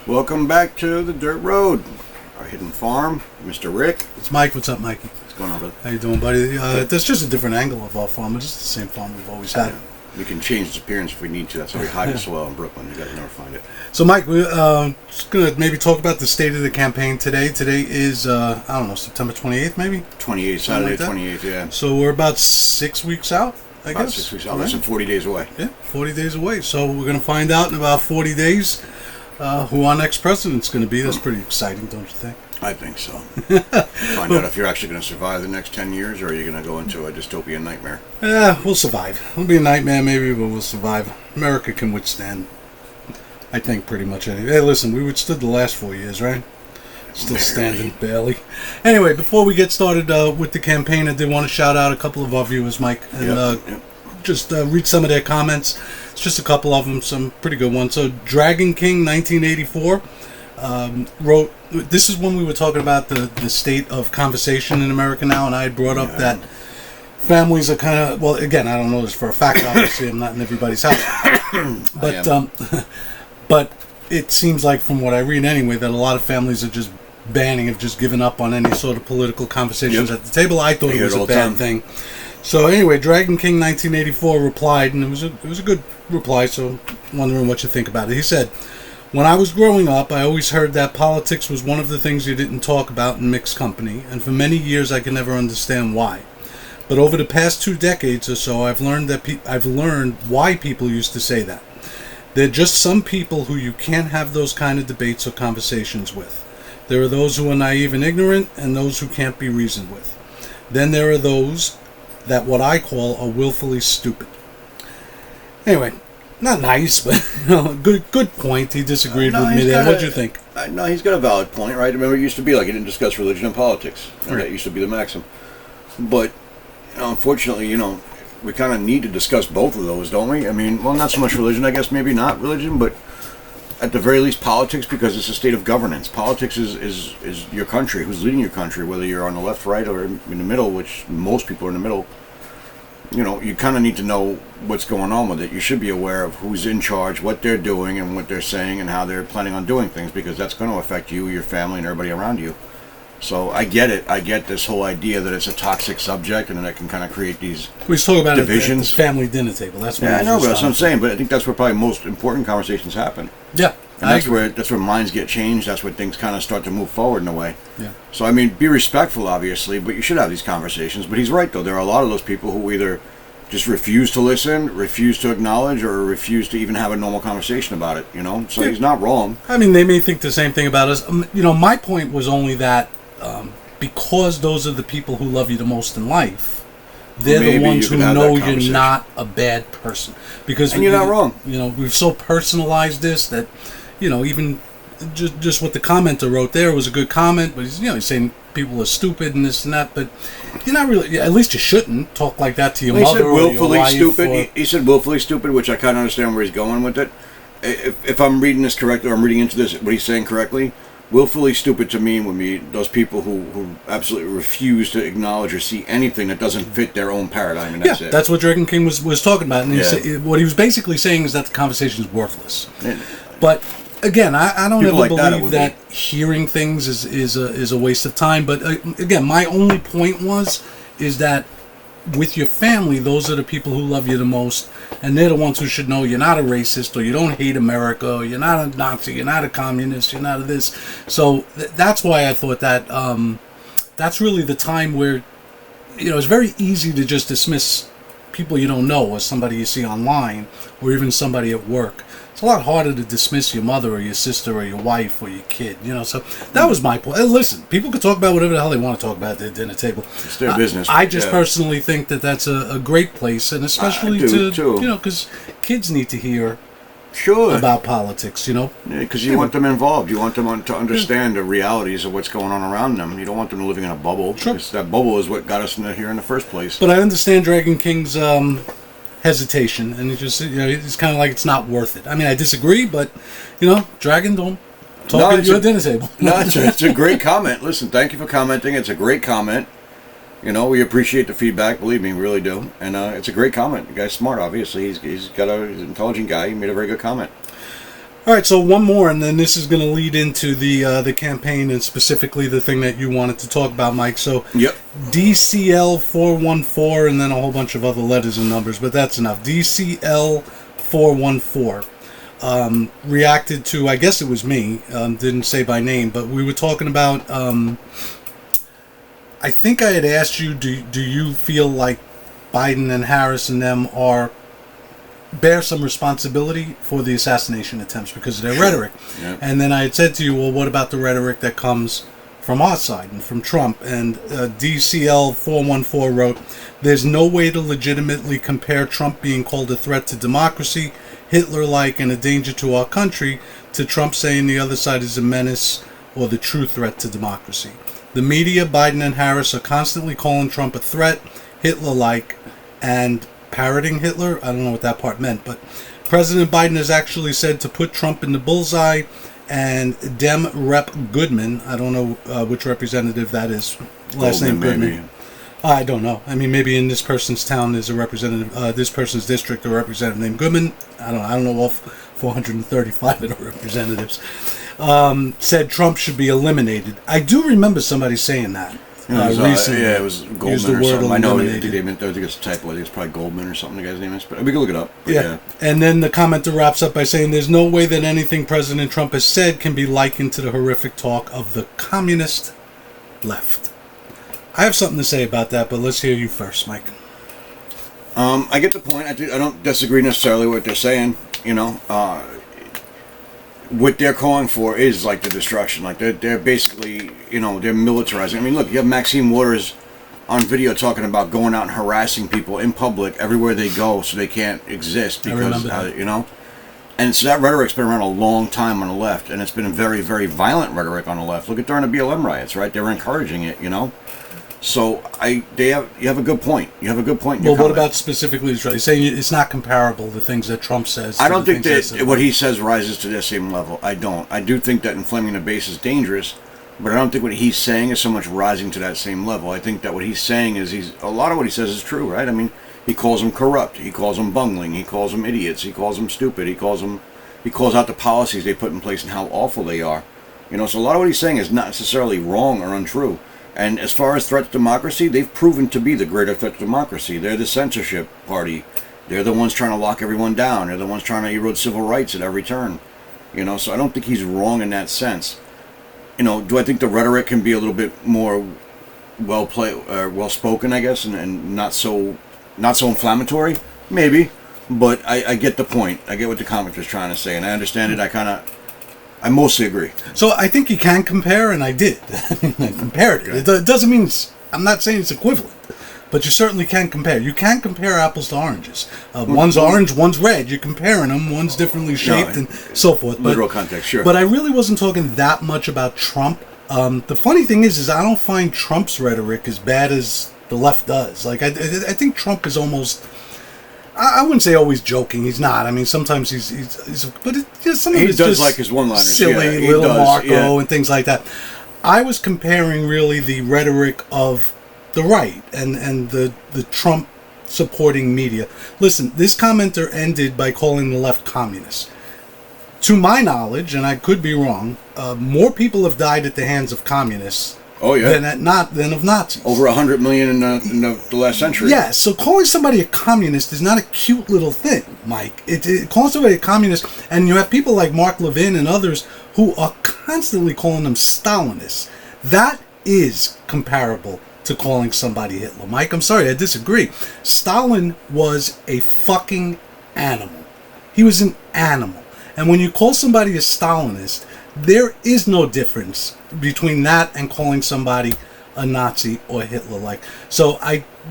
Welcome back to the Dirt Road, our hidden farm. Mr. Rick. It's Mike. What's up, Mikey? What's going on, brother? How you doing, buddy? That's just a different angle of our farm. It's just the same farm we've always had. We can change its appearance if we need to. That's how we hide it so well in Brooklyn. You guys never find it. So, Mike, we're just going to maybe talk about the state of the campaign today. Today is, I don't know, September 28th, maybe? 28th, Saturday, like 28th, yeah. So we're about 6 weeks out, I guess. About 6 weeks out. Less than 40 days away. Yeah, 40 days away. So we're going to find out in about 40 days who our next president's going to be. That's pretty exciting, don't you think? I think so. Find out if you're actually going to survive the next 10 years, or are you going to go into a dystopian nightmare? Yeah, we'll survive. It'll be a nightmare maybe, but we'll survive. America can withstand, I think, pretty much anything. Hey, listen, we withstood the last 4 years, right? Still standing, barely. Anyway, before we get started with the campaign, I did want to shout out a couple of our viewers, Mike, and just read some of their comments. It's just a couple of them, some pretty good ones. So, Dragon King 1984 wrote, this is when we were talking about the state of conversation in America now, and I had brought up that families are kind of, well, again, I don't know this for a fact, obviously, I'm not in everybody's house, but it seems like, from what I read anyway, that a lot of families are just banning, have just given up on any sort of political conversations at the table. I thought it was a bad thing. So anyway, Dragon King 1984 replied, and it was a good reply, so wondering what you think about it. He said, "When I was growing up, I always heard that politics was one of the things you didn't talk about in mixed company, and for many years I could never understand why. But over the past 2 decades or so, I've learned why people used to say that. They're just some people who you can't have those kind of debates or conversations with. There are those who are naive and ignorant, and those who can't be reasoned with. Then there are those that what I call are willfully stupid." Anyway, not nice, but good point. He disagreed with me there. What do you think? No, he's got a valid point, right? Remember, it used to be like you didn't discuss religion and politics. Right. That used to be the maxim. But unfortunately, we kind of need to discuss both of those, don't we? I mean, well, not so much religion, I guess, maybe not religion, but at the very least politics, because it's a state of governance. Politics is your country, who's leading your country, whether you're on the left, right, or in the middle, which most people are in the middle. You kind of need to know what's going on with it. You should be aware of who's in charge, what they're doing, and what they're saying, and how they're planning on doing things, because that's going to affect you, your family, and everybody around you. So I get it. I get this whole idea that it's a toxic subject, and that it can kind of create these divisions. At the family dinner table. That's what I know, but that's what I'm saying. But I think that's where probably most important conversations happen. Yeah, and that's where minds get changed. That's where things kind of start to move forward in a way. Yeah. So I mean, be respectful, obviously, but you should have these conversations. But he's right, though. There are a lot of those people who either just refuse to listen, refuse to acknowledge, or refuse to even have a normal conversation about it. So he's not wrong. I mean, they may think the same thing about us. My point was only that because those are the people who love you the most in life, they're the ones who know you're not a bad person. And you're not wrong. We've so personalized this that, even just what the commenter wrote there was a good comment, but he's saying people are stupid and this and that, but you're not really, at least you shouldn't talk like that to your mother or your wife. He said willfully stupid, which I kind of understand where he's going with it. If I'm reading this correctly, or I'm reading into this, what he's saying correctly, willfully stupid to me would be those people who absolutely refuse to acknowledge or see anything that doesn't fit their own paradigm, and that's it. That's what Dragon King was talking about, and what he was basically saying is that the conversation is worthless. But again, I don't ever believe that hearing things is a waste of time. But again, my only point is that with your family, those are the people who love you the most, and they're the ones who should know you're not a racist, or you don't hate America, or you're not a Nazi, you're not a communist, you're not a this. So that's why I thought that that's really the time where it's very easy to just dismiss people you don't know, or somebody you see online, or even somebody at work. It's a lot harder to dismiss your mother or your sister or your wife or your kid, so that was my point. Listen, people can talk about whatever the hell they want to talk about at their dinner table. It's their business. I just personally think that that's a great place, and especially because kids need to hear about politics, because you want them involved. You want them to understand the realities of what's going on around them. You don't want them living in a bubble, because that bubble is what got us into here in the first place. But I understand Dragon King's hesitation, and it's kind of like it's not worth it. I mean, I disagree, but Dragon, don't talk at your dinner table. No, it's a great comment. Listen, thank you for commenting. It's a great comment. We appreciate the feedback. Believe me, we really do. And it's a great comment. The guy's smart, obviously. He's an intelligent guy. He made a very good comment. All right, so one more, and then this is going to lead into the campaign and specifically the thing that you wanted to talk about, Mike. So, Yep. DCL 414, and then a whole bunch of other letters and numbers, but that's enough. DCL 414 reacted to, I guess it was me, didn't say by name, but we were talking about. I think I had asked you, do you feel like Biden and Harris and them bear some responsibility for the assassination attempts because of their rhetoric? Yeah. And then I had said to you, well, what about the rhetoric that comes from our side and from Trump? And DCL 414 wrote, there's no way to legitimately compare Trump being called a threat to democracy, Hitler-like, and a danger to our country to Trump saying the other side is a menace or the true threat to democracy. The media, Biden and Harris, are constantly calling Trump a threat, Hitler-like, and parroting Hitler. I don't know what that part meant, but President Biden has actually said to put Trump in the bullseye, and Dem Rep Goodman, I don't know which representative that is, last name Goodman. Maybe. I don't know. I mean, maybe in this person's town there's a representative, this person's district, a representative named Goodman. I don't know all 435 of the representatives. Said Trump should be eliminated. I do remember somebody saying that. Recently. Yeah, it was Goldman used the or word something. I know. I eliminated. think it's a typo. I think it's probably Goldman or something. The guy's name is, but we can look it up. But Yeah. And then the commenter wraps up by saying, there's no way that anything President Trump has said can be likened to the horrific talk of the communist left. I have something to say about that, but let's hear you first, Mike. I get the point. I don't disagree necessarily with what they're saying. You know, what they're calling for is like the destruction. Like they're basically, you know, they're militarizing. I mean, look, you have Maxine Waters on video talking about going out and harassing people in public everywhere they go, so they can't exist because you know. And so that rhetoric's been around a long time on the left, and it's been a very, very violent rhetoric on the left. Look at during the BLM riots, right? They were encouraging it, you know. So you have a good point. You have a good point. Well, what about specifically Trump? You're saying it's not comparable, the things that Trump says. I don't think that what he says rises to their same level. I don't. I do think that inflaming the base is dangerous, but I don't think what he's saying is so much rising to that same level. I think that what he's saying is a lot of what he says is true, right? I mean, he calls them corrupt. He calls them bungling. He calls them idiots. He calls them stupid. He calls out the policies they put in place and how awful they are. You know, so a lot of what he's saying is not necessarily wrong or untrue. And as far as threat to democracy, they've proven to be the greater threat to democracy. They're the censorship party. They're the ones trying to lock everyone down. They're the ones trying to erode civil rights at every turn. You know, so I don't think he's wrong in that sense. You know, do I think the rhetoric can be a little bit more well spoken, I guess, and not so inflammatory? Maybe, but I get the point. I get what the commenter's trying to say, and I understand it. I mostly agree. So I think you can compare, and I did. I compared it. It doesn't mean I'm not saying it's equivalent, but you certainly can compare. You can compare apples to oranges. One's orange, one's red. You're comparing them. One's differently shaped and so forth. Literal context, sure. But I really wasn't talking that much about Trump. The funny thing is I don't find Trump's rhetoric as bad as the left does. Like I think Trump is almost. I wouldn't say always joking. He's not. I mean, sometimes he's but some of he it's does just like his one-liners, silly, yeah, little Marco, yeah. and things like that. I was comparing really the rhetoric of the right and the Trump supporting media. Listen, this commenter ended by calling the left communist. To my knowledge, and I could be wrong, more people have died at the hands of communists. Oh yeah, than of Nazis. Over 100 million in the last century. Yeah, so calling somebody a communist is not a cute little thing, Mike. Calling somebody a communist, and you have people like Mark Levin and others who are constantly calling them Stalinists. That is comparable to calling somebody Hitler. Mike, I'm sorry, I disagree. Stalin was a fucking animal. He was an animal. And when you call somebody a Stalinist, there is no difference between that and calling somebody a Nazi or Hitler-like. So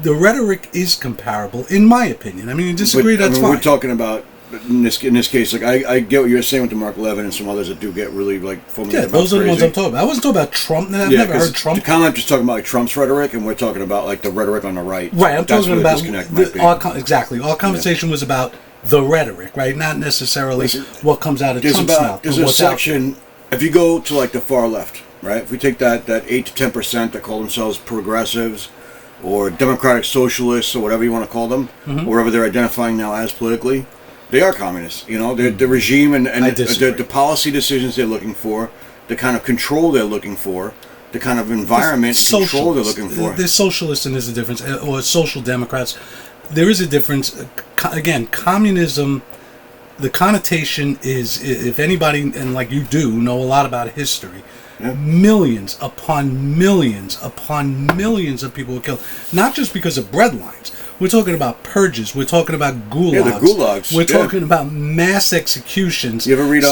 the rhetoric is comparable, in my opinion. I mean, you disagree, that's fine. We're talking about, in this case, like I get what you're saying with the Mark Levin and some others that do get really like Yeah, those are the ones I'm talking about. I wasn't talking about Trump. I've never heard Trump. The comment just talking about like Trump's rhetoric, and we're talking about like the rhetoric on the right. Right, I'm talking about exactly. Our conversation was about the rhetoric, right? Not necessarily what comes out of Trump's mouth. There's a section. If you go to like the far left, right? If we take that 8 to 10% that call themselves progressives or democratic socialists or whatever you want to call them, or whatever they're identifying now as politically, They are communists. You know, the regime and I disagree. the policy decisions they're looking for, the kind of control they're looking for, the kind of environment control they're looking for. There's socialists and there's a difference, or social democrats. There is a difference. Again, communism, the connotation is, if anybody, and like you do, know a lot about history, millions upon millions upon millions of people were killed, not just because of breadlines. We're talking about purges. We're talking about gulags. Yeah, the gulags. We're talking about mass executions. You ever read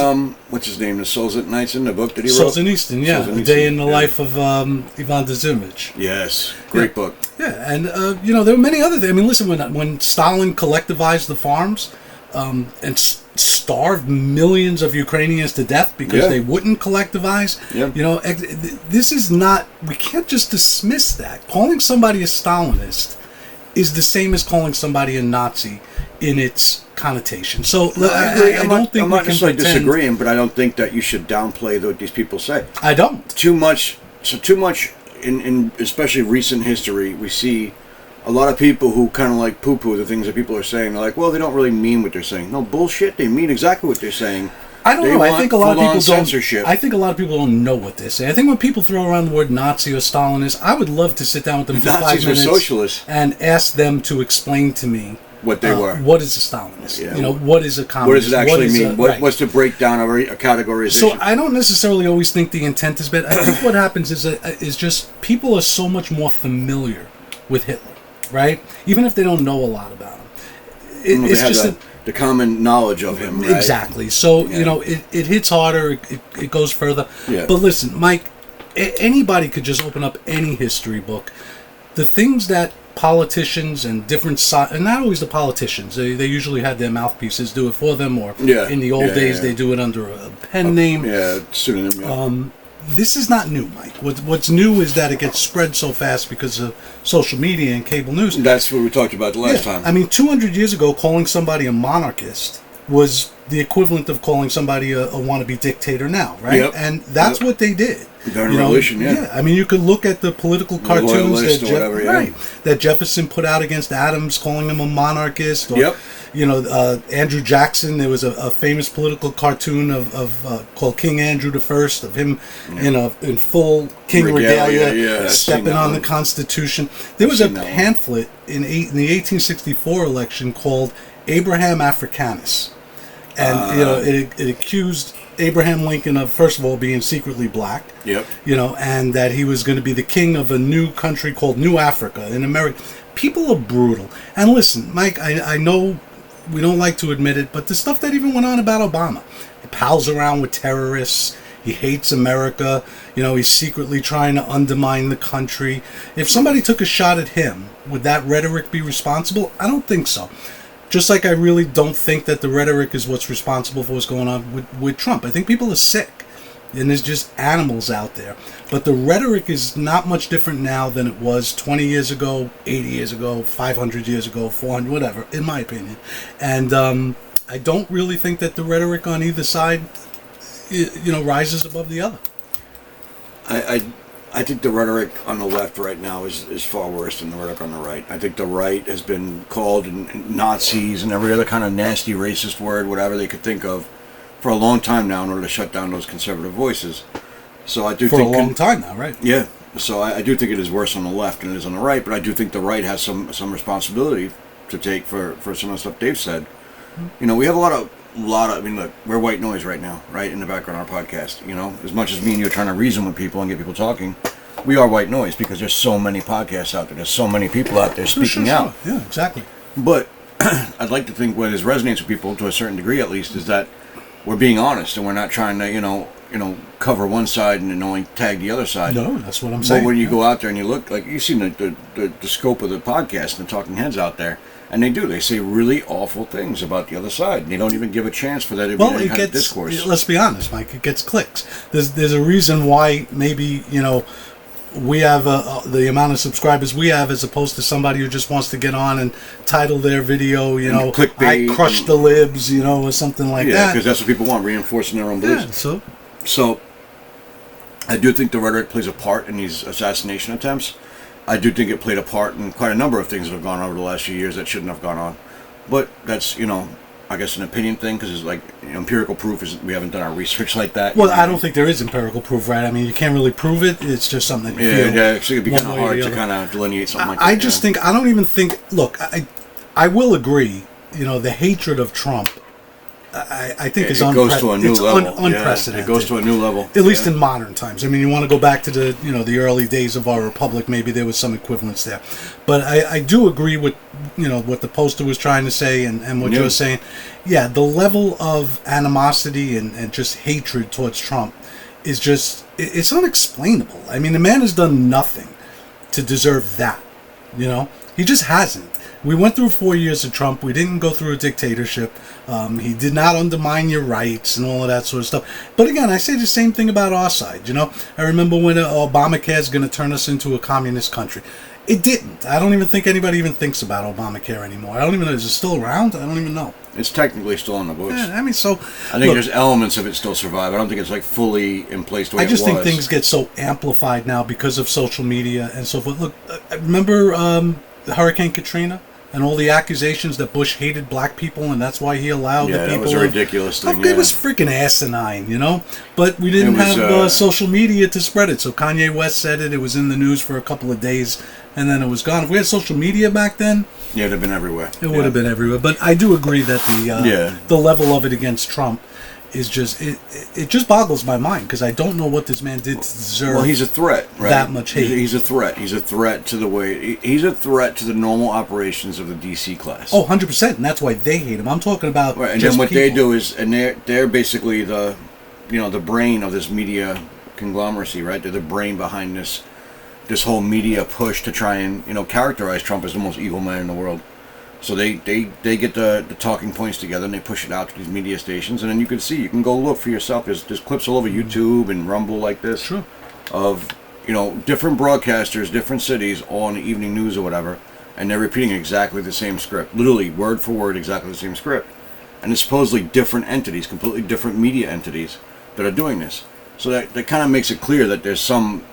what's his name, the Solzhenitsyn, the book that he wrote? Solzhenitsyn, yeah, A Day in the Life of Ivan Denisovich. Yes, great book. Yeah, and there were many other things. I mean, listen, when Stalin collectivized the farms and starved millions of Ukrainians to death because they wouldn't collectivize, this is not. We can't just dismiss that. Calling somebody a Stalinist is the same as calling somebody a Nazi in its connotation. So I don't think I'm not necessarily disagreeing, but I don't think that you should downplay what these people say. I don't. Too much in especially recent history, we see a lot of people who kind of like poo-poo the things that people are saying. They're like, well, they don't really mean what they're saying. No, bullshit. They mean exactly what they're saying. I don't know. I think a lot of people censorship. don't. I think a lot of people don't know what they say. I think when people throw around the word Nazi or Stalinist, I would love to sit down with them for 5 minutes Nazis were socialists and ask them to explain to me what they were. What is a Stalinist? Yeah. What is a communist? What does it actually mean? What's the breakdown of a categorization? So I don't necessarily always think the intent is bad. I think what happens is just people are so much more familiar with Hitler, right? Even if they don't know a lot about him. It's just the common knowledge of him, right? Exactly. So, it hits harder, it goes further. Yeah. But listen, Mike, anybody could just open up any history book. The things that politicians and different sides, and not always the politicians, they usually had their mouthpieces do it for them, or in the old days they do it under a pen name. Pseudonym. This is not new, Mike. What's new is that it gets spread so fast because of social media and cable news. That's what we talked about the last time. I mean, 200 years ago, calling somebody a monarchist was the equivalent of calling somebody a wannabe dictator now, right? Yep. And that's what they did. During Revolution, Yeah, I mean, you could look at the political cartoons that Jefferson put out against Adams, calling him a monarchist. Or, Andrew Jackson. There was a famous political cartoon called King Andrew I, of him, in full king regalia stepping on the Constitution. There was a pamphlet in the 1864 election called Abraham Africanus, and it accused Abraham Lincoln of, first of all, being secretly black. Yep. And that he was going to be the king of a new country called New Africa in America. People are brutal. And listen, Mike, I know we don't like to admit it, but the stuff that even went on about Obama. He pals around with terrorists. He hates America. He's secretly trying to undermine the country. If somebody took a shot at him, would that rhetoric be responsible? I don't think so. Just like I really don't think that the rhetoric is what's responsible for what's going on with Trump. I think people are sick, and there's just animals out there. But the rhetoric is not much different now than it was 20 years ago, 80 years ago, 500 years ago, 400, whatever, in my opinion. And I don't really think that the rhetoric on either side, rises above the other. I think the rhetoric on the left right now is far worse than the rhetoric on the right. I think the right has been called Nazis and every other kind of nasty racist word, whatever they could think of, for a long time now in order to shut down those conservative voices. So I do think... For a long time now, right? Yeah. So I do think it is worse on the left than it is on the right, but I do think the right has some responsibility to take for some of the stuff Dave said. We have a lot of... I mean, look, we're white noise right now, right, in the background of our podcast. As much as me and you are trying to reason with people and get people talking, we are white noise because there's so many podcasts out there. There's so many people out there speaking out. Yeah, exactly. But I'd like to think what resonates with people, to a certain degree at least, is that we're being honest and we're not trying to, cover one side and then only tag the other side. No, that's what I'm saying. But when you go out there and you look, like, you've seen the scope of the podcast and the talking heads out there. And they say really awful things about the other side. And they don't even give a chance for that to be any kind of discourse. Let's be honest, Mike, it gets clicks. There's a reason why maybe, we have the amount of subscribers we have as opposed to somebody who just wants to get on and title their video, I crushed the libs, or something like that. Yeah, because that's what people want, reinforcing their own beliefs. Yeah, so I do think the rhetoric plays a part in these assassination attempts. I do think it played a part in quite a number of things that have gone on over the last few years that shouldn't have gone on. But that's, I guess, an opinion thing because it's like empirical proof is we haven't done our research like that. Well, I don't think there is empirical proof, right? I mean, you can't really prove it. It's just something that you feel. Yeah. Actually, it'd be kind of hard to kind of delineate something like that. I just think I don't even think. Look, I will agree. The hatred of Trump. I think is goes to a new level. Unprecedented. It goes to a new level. At least in modern times. I mean, you want to go back to the early days of our republic. Maybe there was some equivalence there, but I do agree with what the poster was trying to say and what you're saying. Yeah, the level of animosity and just hatred towards Trump is just it's unexplainable. I mean, the man has done nothing to deserve that. He just hasn't. We went through 4 years of Trump. We didn't go through a dictatorship. He did not undermine your rights and all of that sort of stuff. But again, I say the same thing about our side. I remember when Obamacare is going to turn us into a communist country. It didn't. I don't even think anybody even thinks about Obamacare anymore. I don't even know. Is it still around? I don't even know. It's technically still on the books. Yeah, I mean, so... I think there's elements of it still survive. I don't think it's like fully in place the way it was. I just think things get so amplified now because of social media and so forth. Look, remember Hurricane Katrina? And all the accusations that Bush hated black people, and that's why he allowed the people. Yeah, that was a ridiculous thing. It was freaking asinine, But we didn't have social media to spread it. So Kanye West said it. It was in the news for a couple of days, and then it was gone. If we had social media back then, it would have been everywhere. It would have been everywhere. But I do agree that the level of it against Trump is just it just boggles my mind because I don't know what this man did to deserve. Well, he's a threat, right? That much hate. He's a threat. He's a threat to the way. He's a threat to the normal operations of the DC class. Oh, 100%, and that's why they hate him. I'm talking about right. And then what they do is, and they're basically the brain of this media conglomeracy, right? They're the brain behind this whole media push to try and characterize Trump as the most evil man in the world. So they get the talking points together and they push it out to these media stations, and then you can go look for yourself. There's clips all over YouTube and Rumble like this of different broadcasters, different cities, all in the evening news or whatever, and they're repeating exactly the same script, literally word for word, exactly the same script, and it's supposedly different entities, completely different media entities that are doing this. So that kind of makes it clear that there's some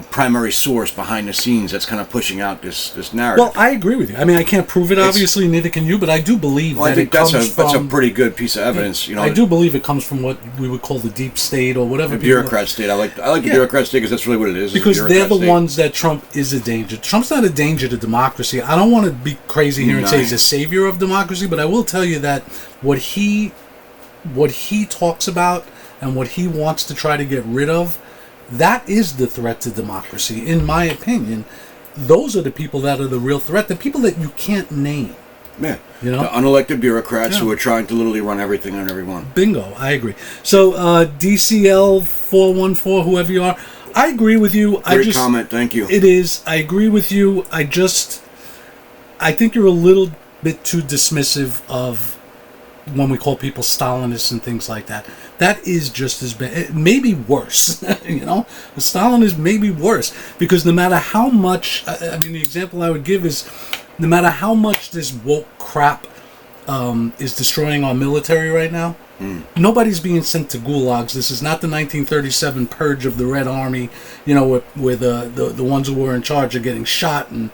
primary source behind the scenes that's kind of pushing out this narrative. Well, I agree with you. I mean, I can't prove it, obviously, neither can you, but I do believe that it comes from... that's a pretty good piece of evidence. I do believe it comes from what we would call the deep state or whatever. The bureaucrat state. I like the bureaucrat state because that's really what it is. Because they're the ones that Trump is a danger. Trump's not a danger to democracy. I don't want to be crazy here and say he's a savior of democracy, but I will tell you that what he talks about and what he wants to try to get rid of, that is the threat to democracy, in my opinion. Those are the people that are the real threat, the people that you can't name. Yeah. The unelected bureaucrats who are trying to literally run everything on everyone. Bingo, I agree. So, DCL 414, whoever you are, I agree with you. Great comment, thank you. It is. I agree with you. I think you're a little bit too dismissive of when we call people Stalinists and things like that. That is just as bad, maybe worse. The Stalinist may be worse because no matter how much, the example I would give is, no matter how much this woke crap is destroying our military right now, nobody's being sent to gulags. This is not the 1937 purge of the Red Army, where the ones who were in charge are getting shot and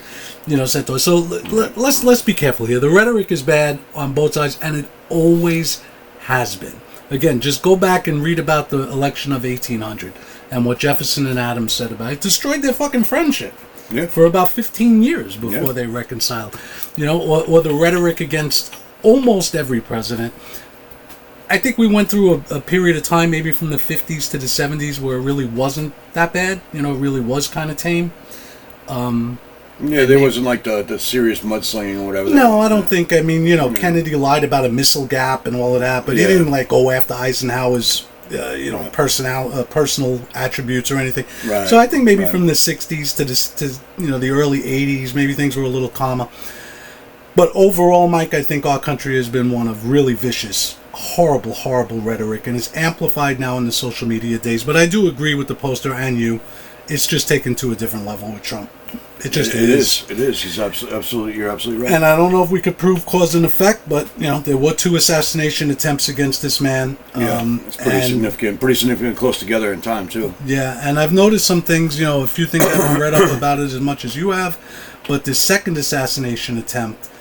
sent to us. So let's be careful here. The rhetoric is bad on both sides, and it always has been. Again, just go back and read about the election of 1800 and what Jefferson and Adams said about it. It destroyed their fucking friendship for about 15 years before they reconciled. Or the rhetoric against almost every president. I think we went through a period of time, maybe from the 50s to the 70s, where it really wasn't that bad. It really was kind of tame. There wasn't like the serious mudslinging or whatever. No, I don't think. Kennedy lied about a missile gap and all of that, but he didn't go after Eisenhower's, personal attributes or anything. Right. So I think maybe from the 60s to the early 80s, maybe things were a little calmer. But overall, Mike, I think our country has been one of really vicious, horrible, horrible rhetoric, and it's amplified now in the social media days. But I do agree with the poster and you. It's just taken to a different level with Trump. It is. It is. He's absolutely. You're absolutely right. And I don't know if we could prove cause and effect, but there were 2 assassination attempts against this man. It's pretty significant. Pretty significant, close together in time too. Yeah, and I've noticed some things. A few things I haven't read up about it as much as you have, but the second assassination attempt,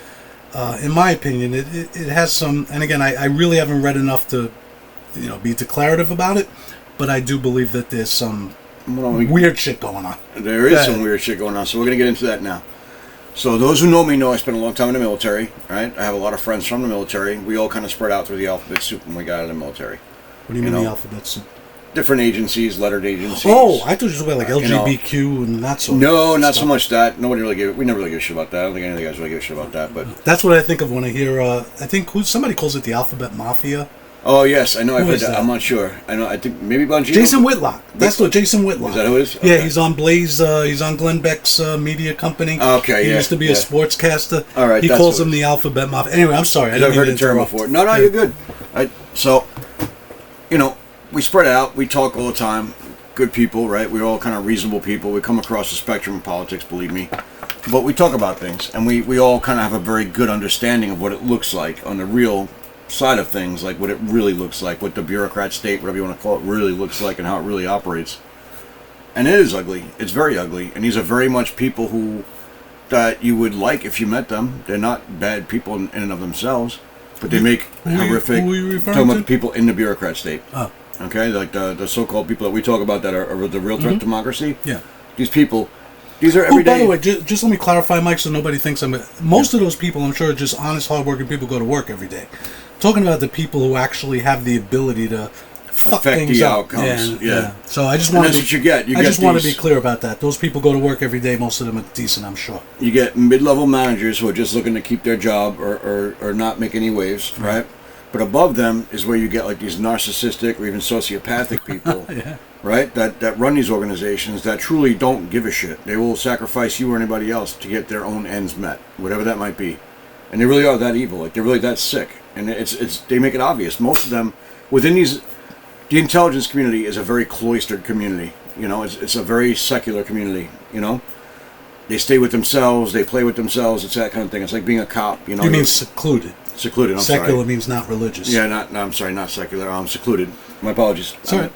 in my opinion, it has some. And again, I really haven't read enough to, be declarative about it. But I do believe that there's some weird shit going on. There is some weird shit going on. So we're going to get into that now. So those who know me know I spent a long time in the military, right? I have a lot of friends from the military. We all kind of spread out through the alphabet soup when we got out of the military. What do you mean the alphabet soup? Different agencies, lettered agencies. Oh, I thought you were like LGBTQ and that sort of No, not stuff. so much that. Nobody really we never really give a shit about that. I don't think any of the guys really give a shit about that. But that's what I think of when I hear, I think somebody calls it the alphabet mafia. Oh, yes, I know. I've heard that. I'm not sure. I think maybe Bongino. Jason Whitlock. That's what Jason Whitlock. Is that who it is? Okay. Yeah, he's on Blaze. He's on Glenn Beck's media company. Okay, he yeah. used to be a sportscaster. All right, he calls him the alphabet mafia. Anyway, I'm sorry. I've heard the term before. No, you're good. So, we spread out. We talk all the time. Good people, right? We're all kind of reasonable people. We come across the spectrum of politics, believe me. But we talk about things, and we all kind of have a very good understanding of what it looks like on the real side of things, like what it really looks like, what the bureaucrat state, whatever you want to call it, really looks like and how it really operates. And it is ugly. It's very ugly. And these are very much people that you would like if you met them. They're not bad people in and of themselves, but they make horrific... Who are you referring talking to? about the people in the bureaucrat state. Oh. Okay? Like the so-called people that we talk about that are the real threat to democracy. Yeah. These people... These are everyday... by the way, just let me clarify, Mike, so nobody thinks most of those people, I'm sure, are just honest, hardworking people who go to work every day. Talking about the people who actually have the ability to fuck affect things the up. outcomes. Yeah. So I just want that's what you get. I just want to be clear about that. Those people go to work every day. Most of them are decent, I'm sure. You get mid-level managers who are just looking to keep their job or not make any waves, right? But above them is where you get like these narcissistic or even sociopathic people, right? That run these organizations that truly don't give a shit. They will sacrifice you or anybody else to get their own ends met, whatever that might be. And they really are that evil. Like they're really that sick. And they make it obvious. Most of them within the intelligence community is a very cloistered community. It's a very secular community. They stay with themselves. They play with themselves. It's that kind of thing. It's like being a cop. You mean secluded? Secluded. I'm secular sorry. means not religious. Yeah, I'm sorry, not secular. I'm secluded. My apologies. Sorry.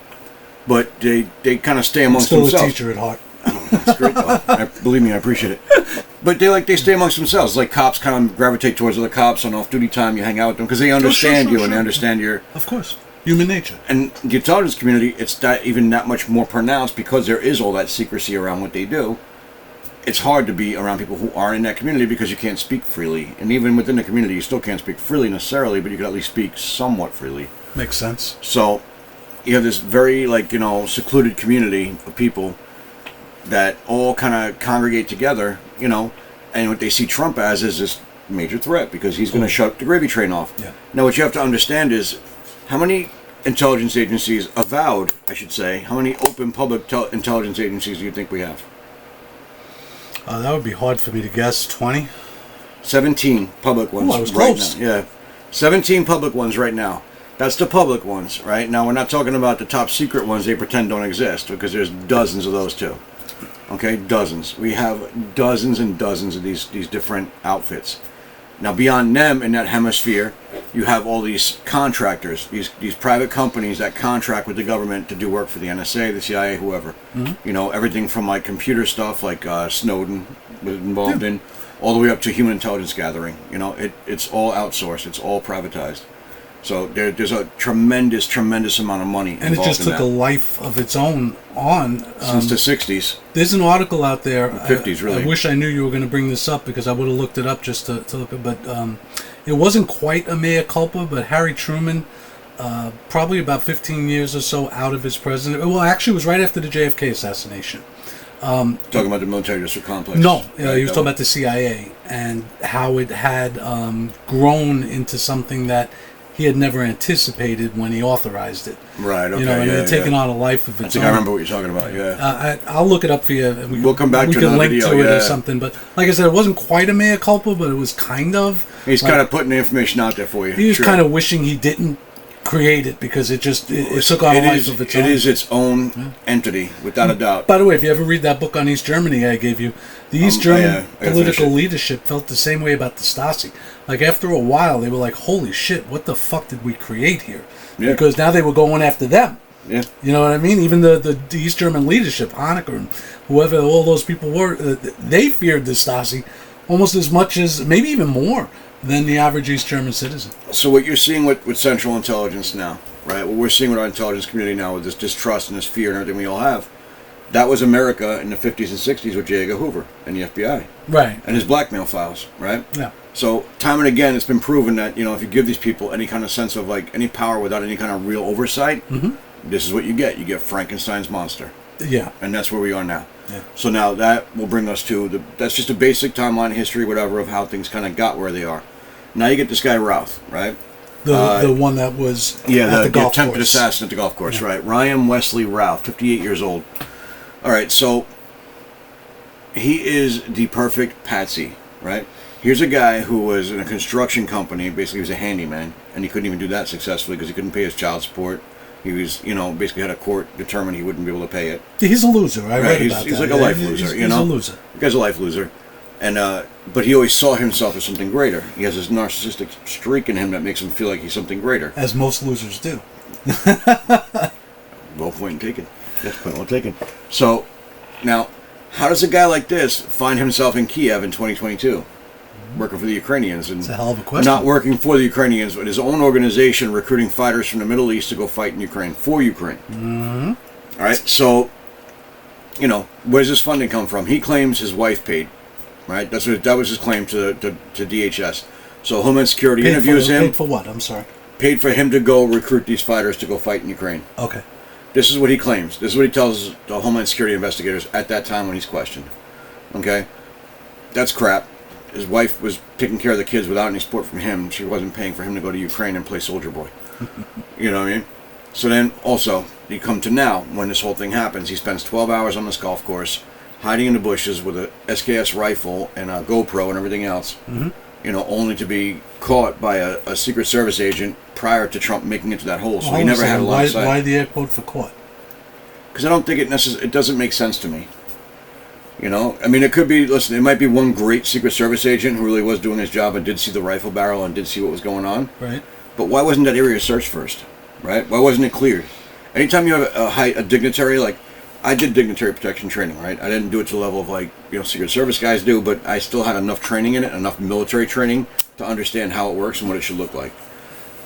But they kind of stay amongst themselves. themselves. Still a teacher at heart. That's great, though. Believe me, I appreciate it. But they stay amongst themselves. Like cops kind of gravitate towards other cops on off-duty time. You hang out with them because they understand you and they understand your... Of course. Human nature. And the intelligence community, it's even that much more pronounced because there is all that secrecy around what they do. It's hard to be around people who are in that community because you can't speak freely. And even within the community, you still can't speak freely necessarily, but you can at least speak somewhat freely. Makes sense. So you have this very, secluded community of people that all kind of congregate together, and what they see Trump as is this major threat because he's going to shut the gravy train off. Yeah. Now, what you have to understand is how many intelligence agencies, avowed, I should say, how many open public intelligence agencies do you think we have? That would be hard for me to guess. 20? 17 public ones. Oh, I was right close. now. Yeah. 17 public ones right now. That's the public ones, right? Now, we're not talking about the top secret ones they pretend don't exist because there's dozens of those too. Okay, dozens. We have dozens and dozens of these different outfits. Now, beyond them in that hemisphere, you have all these contractors, these private companies that contract with the government to do work for the NSA, the CIA, whoever. Mm-hmm. Everything from like computer stuff, like Snowden was involved in, all the way up to human intelligence gathering. It's all outsourced. It's all privatized. So there's a tremendous, tremendous amount of money involved in that. And it just took a life of its own on. Since the 60s. There's an article out there. The 50s, really. I wish I knew you were going to bring this up because I would have looked it up just to look at. But it wasn't quite a mea culpa, but Harry Truman, probably about 15 years or so out of his presidency. Well, actually, it was right after the JFK assassination. Talking about the military district complex. No, he was talking about the CIA and how it had grown into something that he had never anticipated when he authorized it. Right, okay. And it had taken on a life of its own. I think I remember what you're talking about, yeah. I'll look it up for you. We'll come back to another link video, to it or something. But like I said, it wasn't quite a mea culpa, but it was kind of. He's kind of putting the information out there for you. He was kind of wishing he didn't create it because it took on a life of its own. It is its own entity, without a doubt. By the way, if you ever read that book on East Germany I gave you, the East German political leadership felt the same way about the Stasi. Like after a while, they were like, "Holy shit, what the fuck did we create here?" Yeah. Because now they were going after them. Yeah. You know what I mean? Even the East German leadership, Honecker and whoever all those people were, they feared the Stasi almost as much as, maybe even more than the average East German citizen. So what you're seeing with Central Intelligence now, right? What we're seeing with our intelligence community now, with this distrust and this fear and everything we all have, that was America in the 50s and 60s with J. Edgar Hoover and the FBI. Right. And his blackmail files, right? Yeah. So time and again, it's been proven that, you know, if you give these people any kind of sense of, like, any power without any kind of real oversight, this is what you get. You get Frankenstein's monster. Yeah. And that's where we are now. Yeah. So now that will bring us to, that's just a basic timeline, history, whatever, of how things kind of got where they are. Now you get this guy, Ralph, right? The one that was at the golf attempted course. assassin at the golf course, right? Ryan Wesley Ralph, 58 years old. All right, so he is the perfect patsy, right? Here's a guy who was in a construction company. Basically, he was a handyman, and he couldn't even do that successfully because he couldn't pay his child support. He was, you know, basically had a court determine he wouldn't be able to pay it. He's a loser. I read about that. He's like a life loser, you know? He's a loser. The guy's a life loser. And, but he always saw himself as something greater. He has this narcissistic streak in him that makes him feel like he's something greater. As most losers do. Well, point taken. Yes, point well taken. So, now, how does a guy like this find himself in Kiev in 2022? Working for the Ukrainians. And it's a hell of a question. Not working for the Ukrainians, but his own organization recruiting fighters from the Middle East to go fight in Ukraine, for Ukraine. Mm-hmm. All right, so, you know, where does this funding come from? He claims his wife paid, right? That was his claim to DHS. So Homeland Security interviews him. Paid for what? I'm sorry. Paid for him to go recruit these fighters to go fight in Ukraine. Okay. This is what he claims. This is what he tells the Homeland Security investigators at that time when he's questioned. Okay? That's crap. His wife was taking care of the kids without any support from him. She wasn't paying for him to go to Ukraine and play soldier boy. You know what I mean? So then, also, you come to now, when this whole thing happens, he spends 12 hours on this golf course, hiding in the bushes with a SKS rifle and a GoPro and everything else, you know, only to be caught by a Secret Service agent prior to Trump making it to that hole. So he never had a line of sight. Why the air quote for caught? Because I don't think it doesn't make sense to me. You know, I mean, it could be, listen, it might be one great Secret Service agent who really was doing his job and did see the rifle barrel and did see what was going on. Right. But why wasn't that area searched first? Right? Why wasn't it cleared? Anytime you have a dignitary, like, I did dignitary protection training, right? I didn't do it to the level of, like, you know, Secret Service guys do, but I still had enough training in it, enough military training to understand how it works and what it should look like.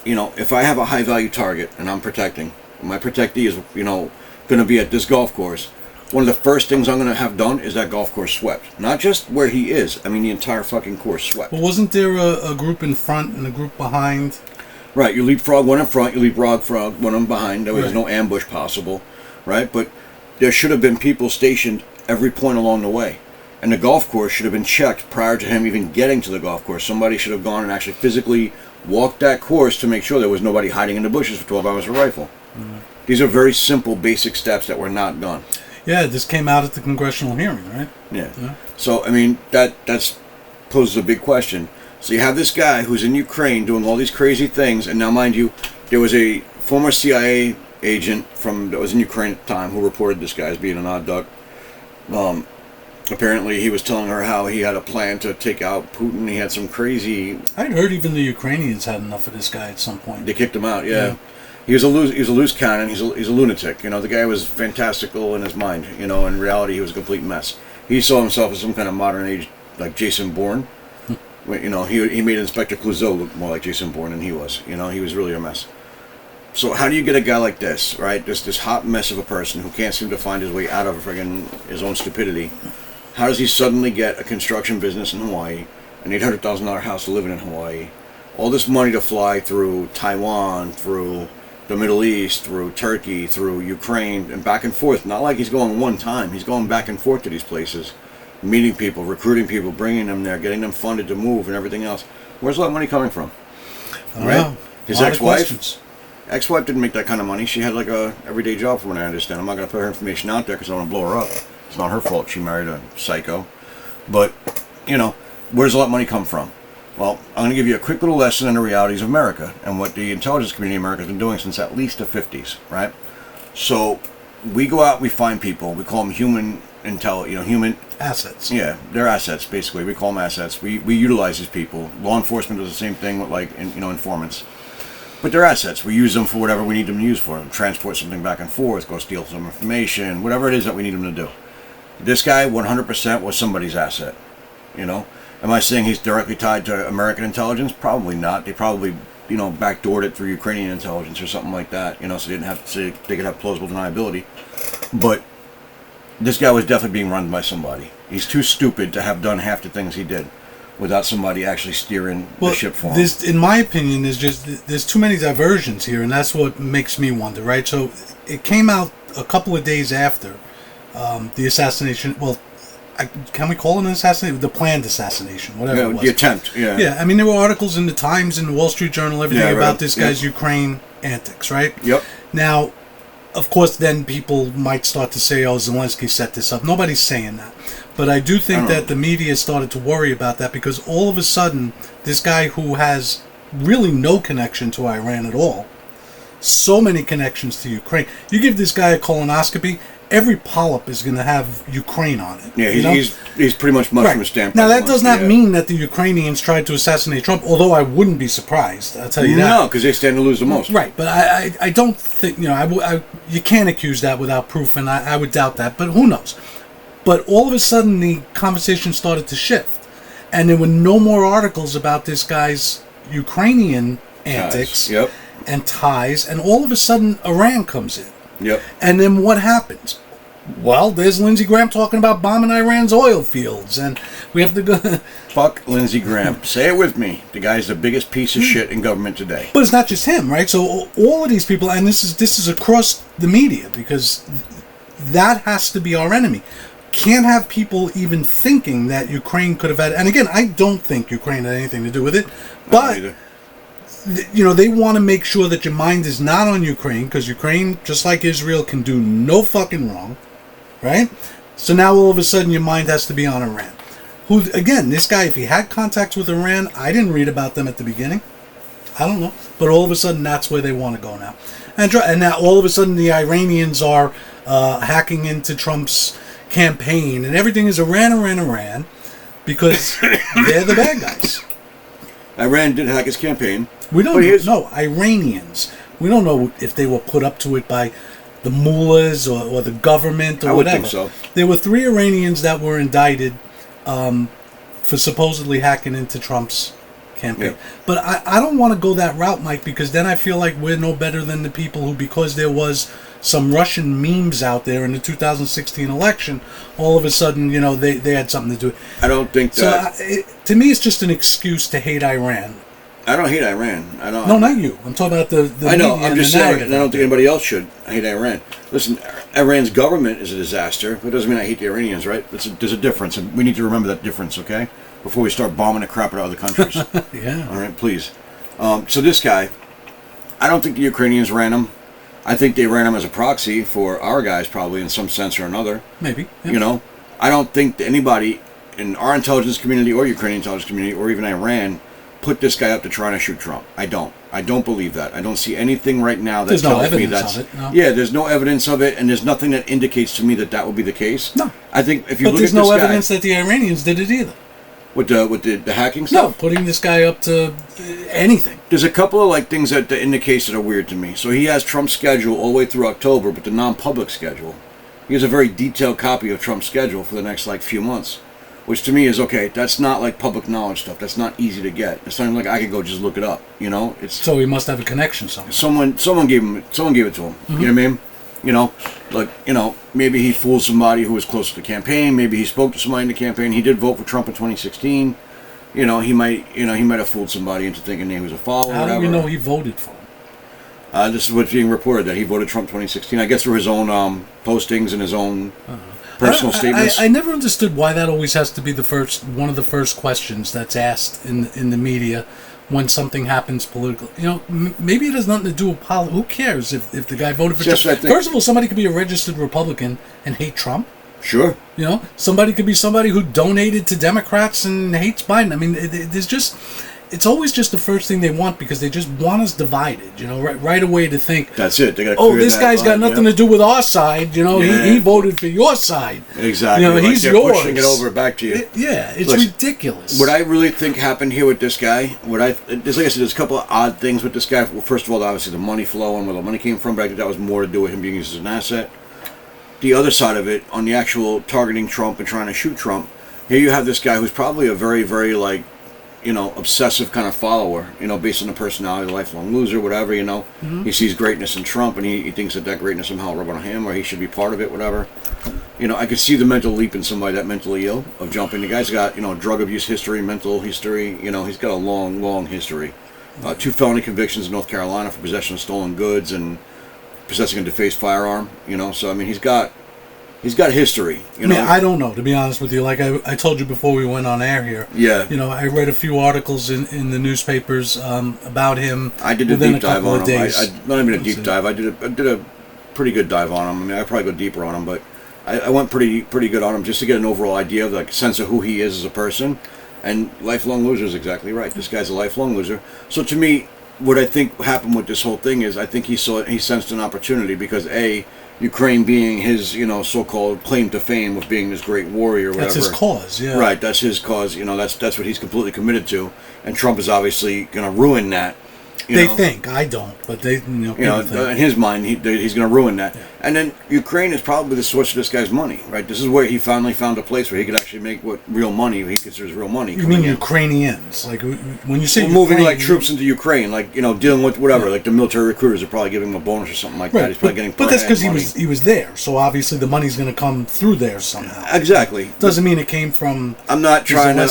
You know, if I have a high-value target and I'm protecting, my protectee is, you know, going to be at this golf course, one of the first things I'm going to have done is that golf course swept. Not just where he is. I mean, the entire fucking course swept. Well, wasn't there a group in front and a group behind? Right, you leapfrog one in front, you leapfrog one in behind. There was no ambush possible, right? But there should have been people stationed every point along the way. And the golf course should have been checked prior to him even getting to the golf course. Somebody should have gone and actually physically walked that course to make sure there was nobody hiding in the bushes for 12 hours with a rifle. These are very simple, basic steps that were not done. Yeah, this came out at the congressional hearing, right? Yeah. So, I mean, that's poses a big question. So you have this guy who's in Ukraine doing all these crazy things, and now, mind you, there was a former CIA agent that was in Ukraine at the time who reported this guy as being an odd duck. Apparently, he was telling her how he had a plan to take out Putin. He had some crazy... I'd heard even the Ukrainians had enough of this guy at some point. They kicked him out, yeah. He was a loose cannon. He's a lunatic. You know, the guy was fantastical in his mind. You know, in reality, he was a complete mess. He saw himself as some kind of modern age, like Jason Bourne. You know, he made Inspector Clouseau look more like Jason Bourne than he was. You know, he was really a mess. So how do you get a guy like this, right? This hot mess of a person who can't seem to find his way out of his own stupidity. How does he suddenly get a construction business in Hawaii, an $800,000 house living in Hawaii, all this money to fly through Taiwan, through the Middle East, through Turkey, through Ukraine, and back and forth? Not like he's going one time. He's going back and forth to these places, meeting people, recruiting people, bringing them there, getting them funded to move and everything else. Where's all that money coming from? Right? His ex-wife didn't make that kind of money. She had like a everyday job from what I understand. I'm not going to put her information out there because I want to blow her up. It's not her fault she married a psycho. But, you know, where does all that money come from? Well, I'm going to give you a quick little lesson in the realities of America and what the intelligence community in America has been doing since at least the 50s, right? So we go out, we find people, we call them human assets. Yeah, they're assets, basically. We call them assets. We utilize these people. Law enforcement does the same thing with, like, informants. But they're assets. We use them for whatever we need them to use for. Transport something back and forth, go steal some information, whatever it is that we need them to do. This guy, 100%, was somebody's asset, you know? Am I saying he's directly tied to American intelligence? Probably not. They probably, backdoored it through Ukrainian intelligence or something like that, so they could have plausible deniability. But this guy was definitely being run by somebody. He's too stupid to have done half the things he did without somebody actually steering the ship for him. In my opinion, there's too many diversions here, and that's what makes me wonder, right? So it came out a couple of days after the assassination. Well, can we call it an assassination? The planned assassination, whatever it was. The attempt, yeah. Yeah, I mean, there were articles in the Times, in the Wall Street Journal, everything about this guy's Ukraine antics, right? Yep. Now, of course, then people might start to say, oh, Zelensky set this up. Nobody's saying that. But I do think that the media started to worry about that because all of a sudden, this guy who has really no connection to Iran at all, so many connections to Ukraine. You give this guy a colonoscopy, every polyp is going to have Ukraine on it. Yeah, he's pretty much mushroom stamped. Now, that does not mean that the Ukrainians tried to assassinate Trump, although I wouldn't be surprised, I'll tell you that. No, because they stand to lose the most. Right, but I don't think, you can't accuse that without proof, and I would doubt that, but who knows. But all of a sudden, the conversation started to shift, and there were no more articles about this guy's Ukrainian antics and ties, and all of a sudden, Iran comes in. Yep. And then what happens? Well, there's Lindsey Graham talking about bombing Iran's oil fields, and we have to go... Fuck Lindsey Graham. Say it with me. The guy's the biggest piece of shit in government today. But it's not just him, right? So all of these people, and this is across the media, because that has to be our enemy. Can't have people even thinking that Ukraine could have had... And again, I don't think Ukraine had anything to do with it, but... They want to make sure that your mind is not on Ukraine, because Ukraine, just like Israel, can do no fucking wrong, right? So now all of a sudden your mind has to be on Iran. Who, again, this guy, if he had contacts with Iran, I didn't read about them at the beginning. I don't know. But all of a sudden that's where they want to go now. And now all of a sudden the Iranians are hacking into Trump's campaign, and everything is Iran, because they're the bad guys. Iran did hack his campaign. We don't know. Iranians. We don't know if they were put up to it by the mullahs or the government or whatever. I would think so. There were 3 Iranians that were indicted for supposedly hacking into Trump's campaign. Yeah. But I don't want to go that route, Mike, because then I feel like we're no better than the people who, because there was some Russian memes out there in the 2016 election, all of a sudden, they had something to do with it. I don't think that... So to me, it's just an excuse to hate Iran. I don't hate Iran. No, not you. I'm talking about the I know. I'm just saying, and I don't think anybody else should hate Iran. Listen, Iran's government is a disaster, but it doesn't mean I hate the Iranians, right? There's a difference, and we need to remember that difference, okay? Before we start bombing the crap out of other countries. Yeah. All right, please. So this guy, I don't think the Ukrainians ran him. I think they ran him as a proxy for our guys, probably, in some sense or another. Maybe. Yeah. I don't think that anybody in our intelligence community or Ukrainian intelligence community or even Iran put this guy up to try to shoot Trump. I don't believe that. I don't see anything right now that tells me that's... Yeah, there's no evidence of it, and there's nothing that indicates to me that would be the case. No. I think if you look at this guy... But there's no evidence that the Iranians did it either. With the hacking stuff? No, putting this guy up to anything. There's a couple of things that indicate that are weird to me. So he has Trump's schedule all the way through October, but the non-public schedule. He has a very detailed copy of Trump's schedule for the next few months. Which to me is, okay, that's not public knowledge stuff. That's not easy to get. It's not like I could go just look it up, It's so he must have a connection somewhere. Someone gave it to him. Mm-hmm. You know what I mean? Maybe he fooled somebody who was close to the campaign. Maybe he spoke to somebody in the campaign. He did vote for Trump in 2016. He might have fooled somebody into thinking he was a follower. How do we know he voted for him? This is what's being reported, that he voted Trump 2016. I guess through his own postings and his own personal statements. I never understood why that always has to be one of the first questions that's asked in the media when something happens political. Maybe it has nothing to do with politics. Who cares if the guy voted for Trump? First of all, somebody could be a registered Republican and hate Trump. Sure. Somebody could be somebody who donated to Democrats and hates Biden. I mean, it's always just the first thing they want, because they just want us divided, right away to think... That's it. They gotta this guy's got nothing to do with our side, he voted for your side. Exactly. He's yours. Pushing it over back to you. It's ridiculous. What I really think happened here with this guy, there's a couple of odd things with this guy. Well, first of all, obviously the money flow and where the money came from, but I think that was more to do with him being used as an asset. The other side of it, on the actual targeting Trump and trying to shoot Trump, here you have this guy who's probably a very, very, like, obsessive kind of follower, based on the personality, lifelong loser, whatever, He sees greatness in Trump, and he thinks that greatness somehow rubbed on him, or he should be part of it, whatever. I could see the mental leap in somebody that mentally ill of jumping. The guy's got, drug abuse history, mental history, he's got a long, long history. 2 felony convictions in North Carolina for possession of stolen goods and possessing a defaced firearm, so, I mean, he's got history, I mean, I don't know, to be honest with you. Like I told you before we went on air here. Yeah. I read a few articles in the newspapers about him. I did a deep dive on him. Not even a deep dive. I did a pretty good dive on him. I mean, I'd probably go deeper on him, but I went pretty good on him just to get an overall idea of, like, sense of who he is as a person. And lifelong loser is exactly right. This guy's a lifelong loser. So to me, what I think happened with this whole thing is I think he sensed an opportunity because Ukraine being his, so-called claim to fame of being this great warrior, whatever. That's his cause, yeah. Right, that's his cause. That's what he's completely committed to, and Trump is obviously going to ruin that. They think. I don't, but they, in his mind, he's going to ruin that. Yeah. And then Ukraine is probably the source of this guy's money, right? This is where he finally found a place where he could actually make what real money he considers real money. You mean Ukrainians? Like when you say moving like troops into Ukraine, like dealing with whatever, like the military recruiters are probably giving him a bonus or something like that. He's probably getting. But that's because he was there, so obviously the money's going to come through there somehow. Exactly. Doesn't mean it came from. I'm not trying to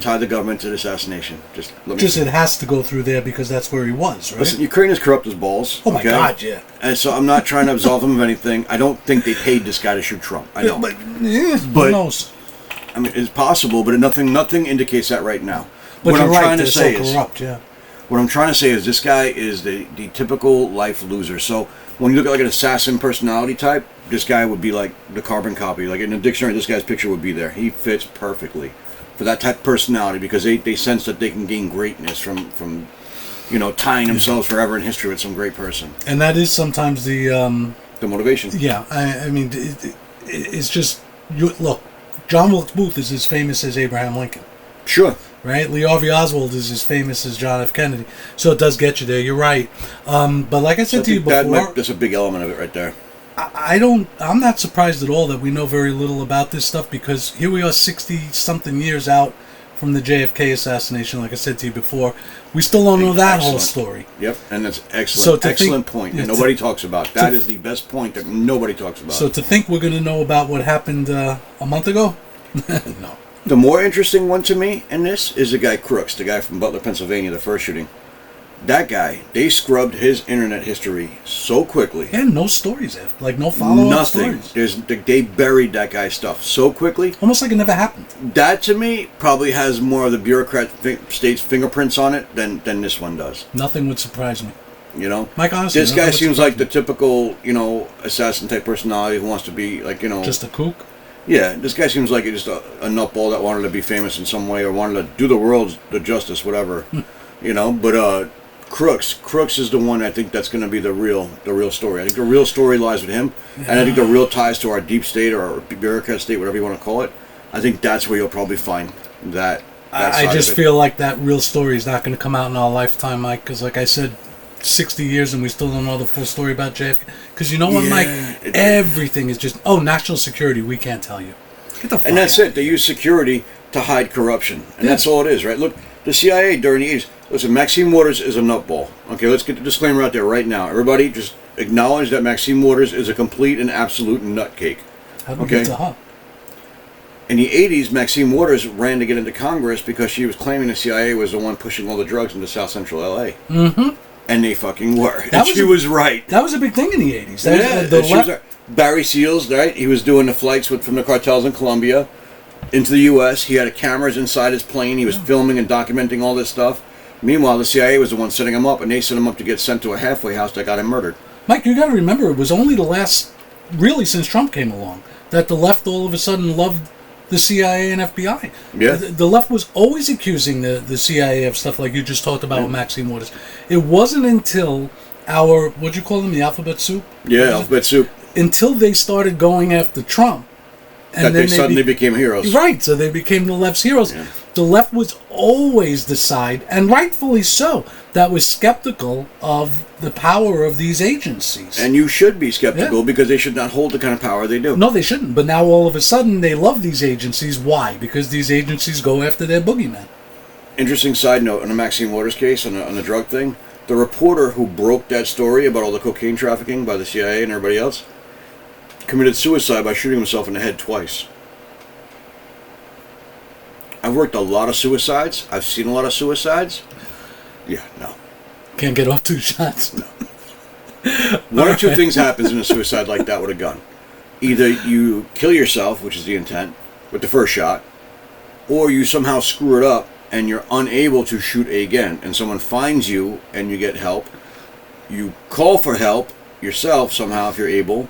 tie the government to the assassination. Just it has to go through there because that's where he was, right? Listen, Ukraine is corrupt as balls. Oh my God, yeah. And so I'm not trying to absolve him of anything. I don't think they paid this guy to shoot Trump. I don't. But who knows? I mean, it's possible, but nothing indicates that right now. But what you're I'm right, trying to say so corrupt, yeah. What I'm trying to say is this guy is the typical life loser. So when you look at like an assassin personality type, this guy would be like the carbon copy. Like in the dictionary, this guy's picture would be there. He fits perfectly for that type of personality because they sense that they can gain greatness from tying themselves forever in history with some great person. And that is sometimes the motivation. Yeah, I mean, it's just look. John Wilkes Booth is as famous as Abraham Lincoln. Sure. Right? Lee Harvey Oswald is as famous as John F. Kennedy. So it does get you there. You're right. But like I said to you before, that's a big element of it right there. I'm not surprised at all that we know very little about this stuff because here we are 60-something years out from the JFK assassination. Like I said to you before, we still don't know that whole story. Yep, and that's excellent. So excellent point that nobody talks about. That is the best point that nobody talks about. So to think we're going to know about what happened a month ago? No. The more interesting one to me in this is the guy Crooks, the guy from Butler, Pennsylvania, the first shooting. That guy, they scrubbed his internet history so quickly. And no stories after, like no follow-up stories. They buried that guy's stuff so quickly. Almost like it never happened. That, to me, probably has more of the bureaucrat state's fingerprints on it than this one does. Nothing would surprise me. Mike, honestly, this guy seems like the typical, assassin-type personality who wants to be, like, just a kook? Yeah, this guy seems like just a nutball that wanted to be famous in some way or wanted to do the world the justice, whatever. But Crooks is the one I think that's going to be the real story. I think the real story lies with him, and I think the real ties to our deep state or our bureaucrat state, whatever you want to call it. I think that's where you'll probably find that. I just feel like that real story is not going to come out in our lifetime, Mike. Because, like I said, 60 years and we still don't know the full story about JFK. Because you know what, Mike? Everything is just national security. We can't tell you. Get the fuck and that's it. They use security to hide corruption, and that's all it is, right? Look, the CIA during the 80s. Listen, Maxine Waters is a nutball. Okay, let's get the disclaimer out there right now. Everybody just acknowledge that Maxine Waters is a complete and absolute nutcake. How do we get to her? In the 80s, Maxine Waters ran to get into Congress because she was claiming the CIA was the one pushing all the drugs into South Central LA. Mm-hmm. And they fucking were. And she was right. That was a big thing in the 80s. Barry Seals, right? He was doing the flights from the cartels in Colombia into the U.S. He had cameras inside his plane. He was filming and documenting all this stuff. Meanwhile, the CIA was the one setting him up, and they set him up to get sent to a halfway house that got him murdered. Mike, you got to remember, it was only really since Trump came along, that the left all of a sudden loved the CIA and FBI. Yeah. The left was always accusing the CIA of stuff like you just talked about with Maxine Waters. It wasn't until what'd you call them, the alphabet soup? Yeah, alphabet soup. Until they started going after Trump. And that they suddenly became heroes. Right, so they became the left's heroes. Yeah. the left was always the side, and rightfully so, that was skeptical of the power of these agencies. And you should be skeptical because they should not hold the kind of power they do. No, they shouldn't. But now all of a sudden they love these agencies. Why? Because these agencies go after their boogeymen. Interesting side note on the Maxine Waters case, on the drug thing. The reporter who broke that story about all the cocaine trafficking by the CIA and everybody else committed suicide by shooting himself in the head twice. I've worked a lot of suicides. I've seen a lot of suicides. Yeah, no. Can't get off 2 shots. No. One or two things happens in a suicide like that with a gun. Either you kill yourself, which is the intent, with the first shot, or you somehow screw it up and you're unable to shoot again, and someone finds you and you get help. You call for help yourself somehow if you're able,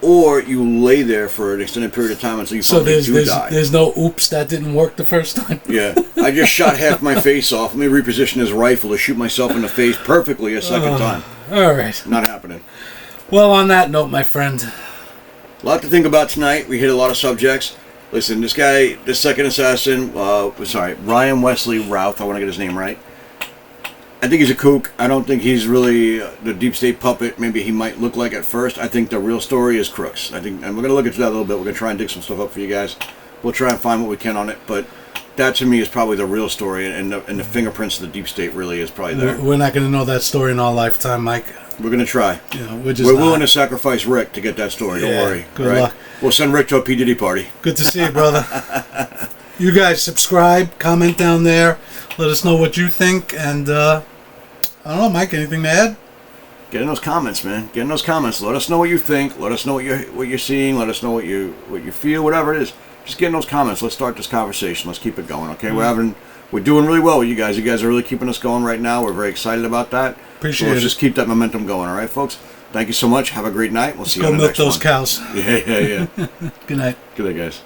or you lay there for an extended period of time until you finally do die. There's no oops, that didn't work the first time. Yeah. I just shot half my face off. Let me reposition this rifle to shoot myself in the face perfectly a second time. All right. Not happening. Well, on that note, my friend. A lot to think about tonight. We hit a lot of subjects. Listen, this guy, the second assassin, Ryan Wesley Routh, I want to get his name right. I think he's a kook. I don't think he's really the deep state puppet maybe he might look like at first. I think the real story is crooks. I think, and we're going to look into that a little bit. We're going to try and dig some stuff up for you guys. We'll try and find what we can on it, but that to me is probably the real story, and the fingerprints of the deep state really is probably there. We're not going to know that story in our lifetime, Mike. We're going to try. We're willing to sacrifice Rick to get that story. Don't worry. Good luck. We'll send Rick to a P. Diddy party. Good to see you, brother. You guys subscribe, comment down there. Let us know what you think. And I don't know, Mike, anything to add? Get in those comments, man. Get in those comments. Let us know what you think. Let us know what you're seeing. Let us know what you feel. Whatever it is, just get in those comments. Let's start this conversation. Let's keep it going. Okay, we're doing really well with you guys. You guys are really keeping us going right now. We're very excited about that. Appreciate it. Let's just keep that momentum going. All right, folks. Thank you so much. Have a great night. We'll see you on the next one. Go milk those cows. Yeah. Good night. Good night, guys.